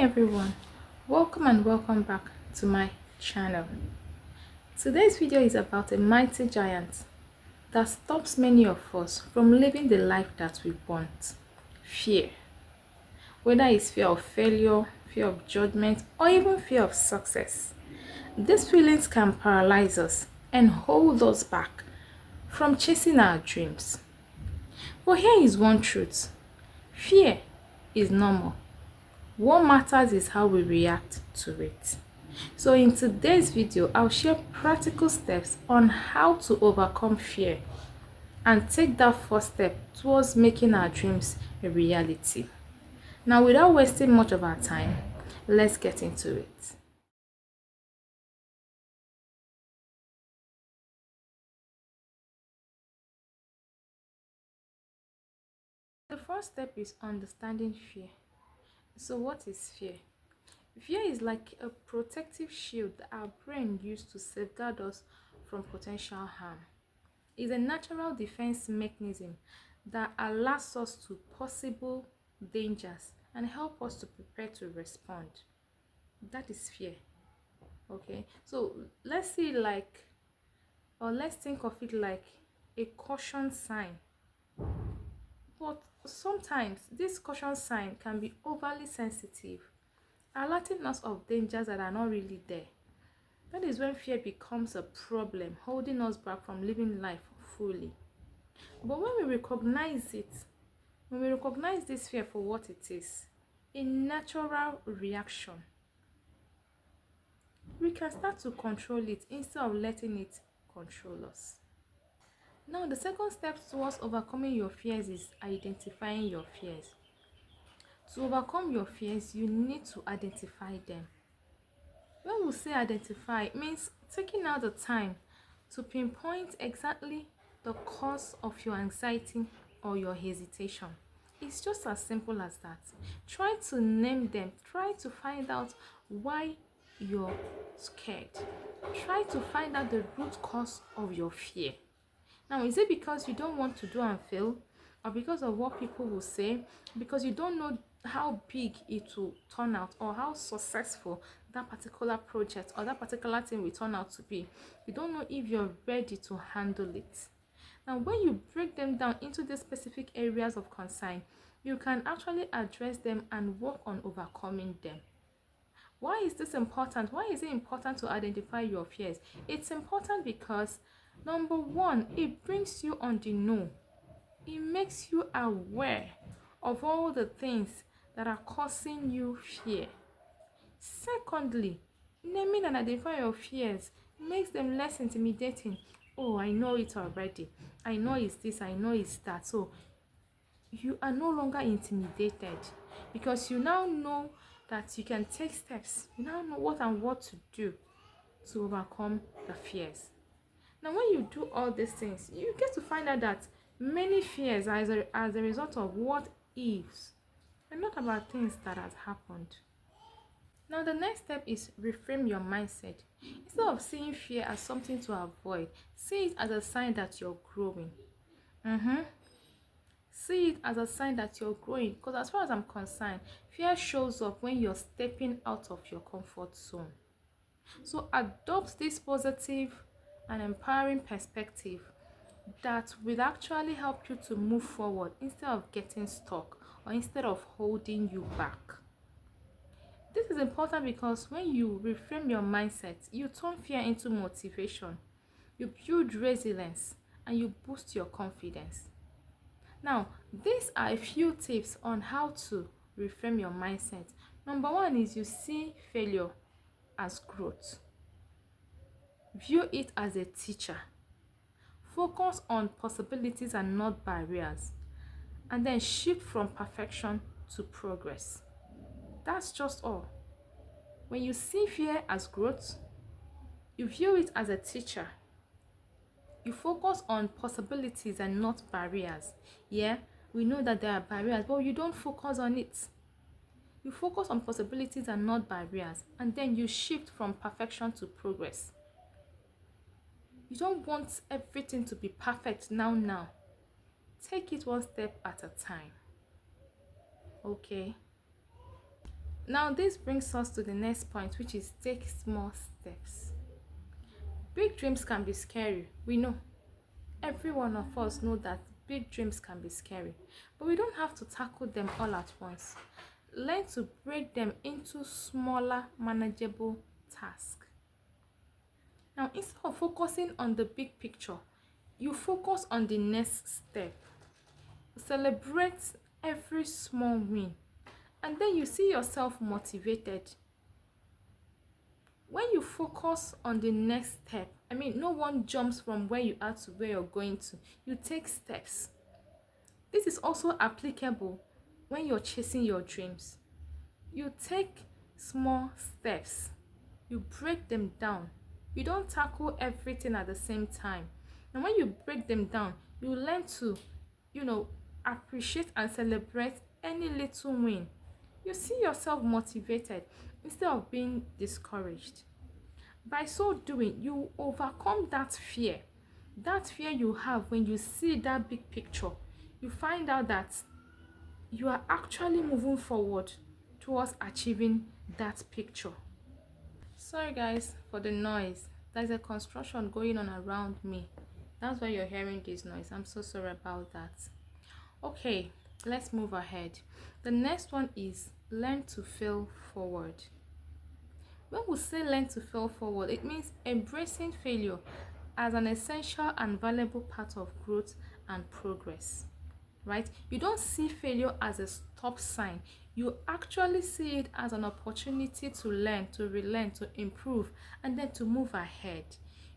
everyone, welcome and welcome back to my channel. Today's video is about a mighty giant that stops many of us from living the life that we want. Fear. Whether it's fear of failure, fear of judgment, or even fear of success. These feelings can paralyze us and hold us back from chasing our dreams. But here is one truth. Fear is normal. What matters is how we react to it. So in today's video, I'll share practical steps on how to overcome fear and take that first step towards making our dreams a reality. Now, without wasting much of our time, let's get into it. The first step is understanding fear. So what is fear? Fear is like a protective shield that our brain uses to safeguard us from potential harm. It's a natural defense mechanism that alerts us to possible dangers and help us to prepare to respond. That is fear. Okay, so let's see let's think of it like a caution sign. But sometimes this caution sign can be overly sensitive, alerting us of dangers that are not really there. That is when fear becomes a problem, holding us back from living life fully. But when we recognize this fear for what it is, a natural reaction, we can start to control it instead of letting it control us. Now, the second step towards overcoming your fears is identifying your fears. To overcome your fears, you need to identify them. When we say identify, it means taking out the time to pinpoint exactly the cause of your anxiety or your hesitation. It's just as simple as that. Try to name them. Try to find out why you're scared. Try to find out the root cause of your fear. Now, is it because you don't want to do and fail? Or because of what people will say? Because you don't know how big it will turn out or how successful that particular project or that particular thing will turn out to be. You don't know if you're ready to handle it. Now, when you break them down into the specific areas of concern, you can actually address them and work on overcoming them. Why is this important? Why is it important to identify your fears? It's important because, number one, it brings you on the know. It makes you aware of all the things that are causing you fear. Secondly, naming and identifying your fears makes them less intimidating. Oh, I know it already. I know it's this, I know it's that. So you are no longer intimidated because you now know that you can take steps. You now know what to do to overcome the fears. Now, when you do all these things, you get to find out that many fears are as a result of what ifs and not about things that has happened. Now, the next step is reframe your mindset. Instead of seeing fear as something to avoid, see it as a sign that you're growing. See it as a sign that you're growing, because as far as I'm concerned, fear shows up when you're stepping out of your comfort zone. So adopt this positive and empowering perspective that will actually help you to move forward instead of getting stuck or instead of holding you back. This is important because when you reframe your mindset, you turn fear into motivation, you build resilience, and you boost your confidence. Now, these are a few tips on how to reframe your mindset. Number one is you see failure as growth. View it as a teacher. Focus on possibilities and not barriers. And then shift from perfection to progress. That's just all. When you see fear as growth, you view it as a teacher. You focus on possibilities and not barriers. Yeah, we know that there are barriers, but you don't focus on it. You focus on possibilities and not barriers, and then you shift from perfection to progress. You don't want everything to be perfect now. Take it one step at a time. Okay. Now this brings us to the next point, which is take small steps. Big dreams can be scary, we know. Every one of us know that big dreams can be scary, but we don't have to tackle them all at once. Learn to break them into smaller, manageable tasks. Now, instead of focusing on the big picture, you focus on the next step. Celebrate every small win, and then you see yourself motivated. When you focus on the next step, no one jumps from where you are to where you're going to. You take steps. This is also applicable when you're chasing your dreams. You take small steps. You break them down. You don't tackle everything at the same time. And when you break them down, you learn to, appreciate and celebrate any little win. You see yourself motivated instead of being discouraged. By so doing, you overcome that fear. That fear you have when you see that big picture. You find out that you are actually moving forward towards achieving that picture. Sorry guys for the noise. There's a construction going on around me. That's why you're hearing this noise. I'm so sorry about that. Okay, let's move ahead. The next one is learn to fail forward. When we say learn to fail forward, it means embracing failure as an essential and valuable part of growth and progress. Right? You don't see failure as a stop sign. You actually see it as an opportunity to learn, to relearn, to improve, and then to move ahead.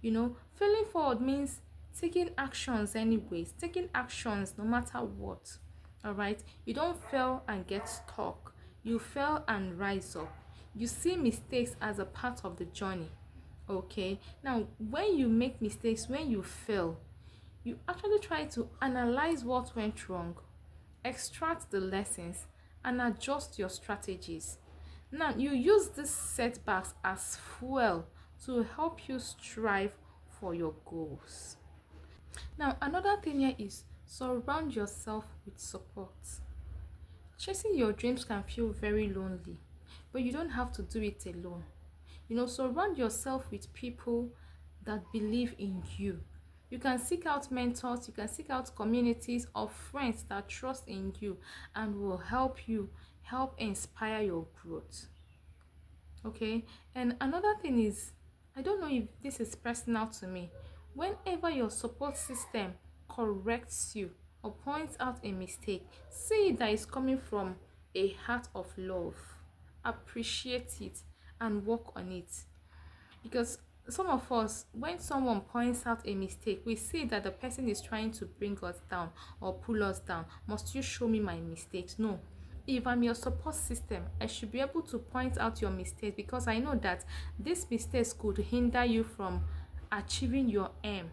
Failing forward means taking actions anyways, taking actions no matter what. All right? You don't fail and get stuck. You fail and rise up. You see mistakes as a part of the journey. Okay? Now, when you make mistakes, when you fail, you actually try to analyze what went wrong, extract the lessons, and adjust your strategies. Now, you use these setbacks as fuel to help you strive for your goals. Now, another thing here is surround yourself with support. Chasing your dreams can feel very lonely, but you don't have to do it alone. Surround yourself with people that believe in you. You can seek out mentors, you can seek out communities of friends that trust in you and will help inspire your growth. Okay? And another thing is, I don't know if this is personal to me. Whenever your support system corrects you or points out a mistake, see that it's coming from a heart of love. Appreciate it and work on it. Because some of us, when someone points out a mistake, we see that the person is trying to bring us down or pull us down. Must you show me my mistakes? No. If I'm your support system, I should be able to point out your mistakes because I know that these mistakes could hinder you from achieving your aim.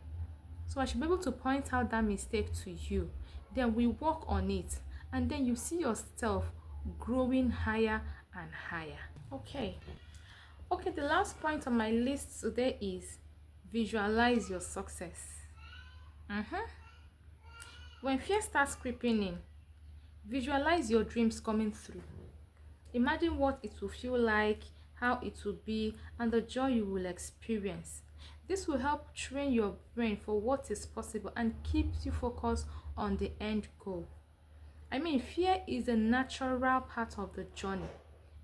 So I should be able to point out that mistake to you. Then we work on it. And then you see yourself growing higher and higher. Okay, the last point on my list today is visualize your success. When fear starts creeping in, visualize your dreams coming through. Imagine what it will feel like, how it will be, and the joy you will experience. This will help train your brain for what is possible and keeps you focused on the end goal. Fear is a natural part of the journey,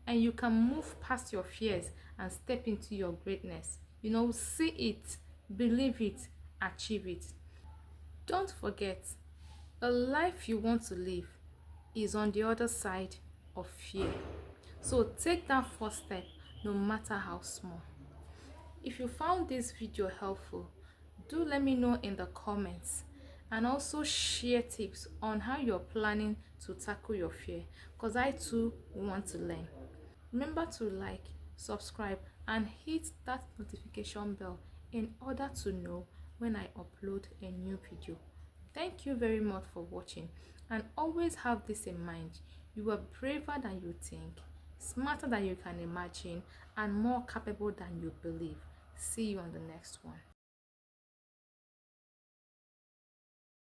and you can move past your fears and step into your greatness. See it, believe it, achieve it. Don't forget, the life you want to live is on the other side of fear. So take that first step, no matter how small. If you found this video helpful, do let me know in the comments, and also share tips on how you're planning to tackle your fear, because I too want to learn. Remember to like, subscribe, and hit that notification bell in order to know when I upload a new video. Thank you very much for watching, and always have this in mind: you are braver than you think, smarter than you can imagine, and more capable than you believe. See you on the next one.